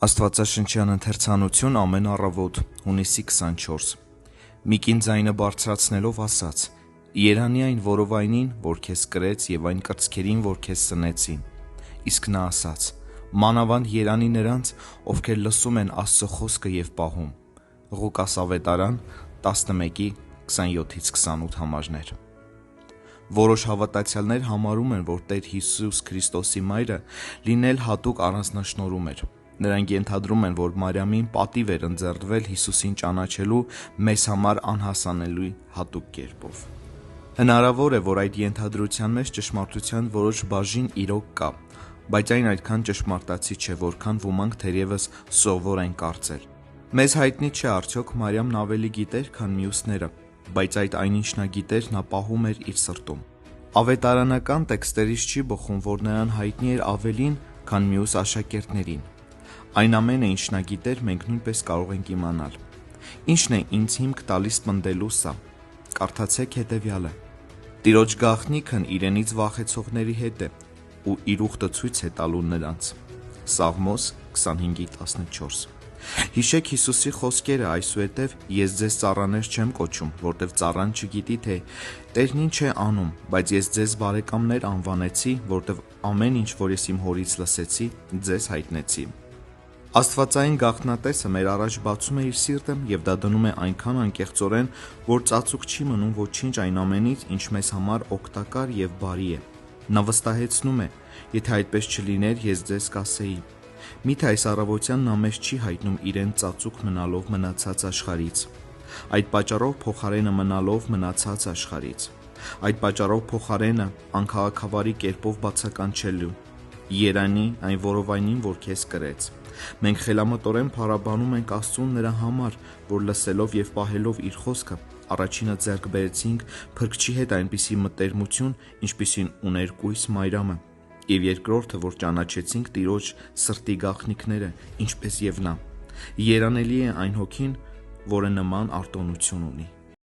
Աստվածաշնչյան ընթերցանություն ամեն առավոտ, հունիսի 24 Մի կին ձայնը բարձրացնելով ասաց. «Երանի այն որովայնին, որ քեզ կրեց, և այն կրծքերին, որ քեզ սնեցին»։ Իսկ նա ասաց. «Մանավանդ երանի նրանց, ովքեր լսում են Աստծո խոսքը և պահում»։ Ղուկաս ավետարան 11:27-28 համարներ։ Որոշ հավատացյալներ համարում են, որ Տեր Հիսուս Քրիստոսի մայրը լինել հատուկ առանձնաշնորհում էր։ Նրանք ենթադրում են, որ Մարիամին պատիվ էր ընձեռվել Հիսուսին ճանաչելու մեզ համար անհասանելի հատուկ կերպով։ Հնարավոր է, որ այդ ենթադրության մեջ ճշմարտության որոշ բաժին իրոք կա, բայց այն այդքան ճշմարտացի չէ, որքան ոմանք թերևս սովոր են կարծել։ Մեզ հայտնի չէ արդյոք Մարիամն ավելի գիտեր, քան մյուսները, բայց այն ինչ նա գիտեր, նա պահում էր իր սրտում։ Ավետարանական տեքստերից չի բխում, որ նրան հայտնի էր ավելին, քան մյուս աշակերտներին։ Այն ամենը, ինչ նա գիտեր, մենք նույնպես կարող ենք իմանալ։ Ինչն է ինձ հիմք տալիս պնդելու սա։ Կարդացեք հետևյալը. Տիրոջ գաղտնիքն իրենից վախեցողների հետ է, ու իր ուխտը ցույց է տալու նրանց։ Սաղմոս 25:14 Հիշեք Հիսուսի խոսքերը, այսուհետև ես ձեզ ծառաներ չեմ կոչում, որտև ծառան չգիտի, թե Տերն ինչ է անում, բայց ես ձեզ բարեկամներ անվանեցի, որտև ամեն ինչ, որ ես իմ Հորից լսեցի, ձեզ հայտնեցի։ Աստվածային գաղտնատեսը մեր առաջ բացում է իր սիրտը և դա դնում է այնքան անկեղծորեն, որ ծածուկ չի մնում ոչինչ այն ամենից, ինչ մեզ համար օգտակար և բարի է։ Նա վստահեցնում է. եթե այդպես չլիներ, ես ձեզ կասեի։ Միթե այս առավոտյան նա մեզ չի հայտնում իրեն ծածուկ մնալով մնացած աշխարհից։ Այդ պատճառով փոխարենը մնալով մնացած աշխարհից։ Այդ պատճառով փոխարենը անքաղաքավարի կերպով բացականչելու. Երանի այն որովայնին, որ քեզ կրեց։ Մենք խելամտորեն փառաբանում ենք Աստծուն նրա համար, որ լսելով և պահելով իր խոսքը, առաջինը ձեռք բերեցինք Փրկչի հետ այնպիսի մտերմություն, ինչպիսին ուներ կույս Մարիամը, և երկրորդը, որ ճանաչեցինք Տիրոջ սրտի գաղտնիքները, ինչպես և նա։ Երանելի է այն Հոգին, որը նման արտոնություն ունի։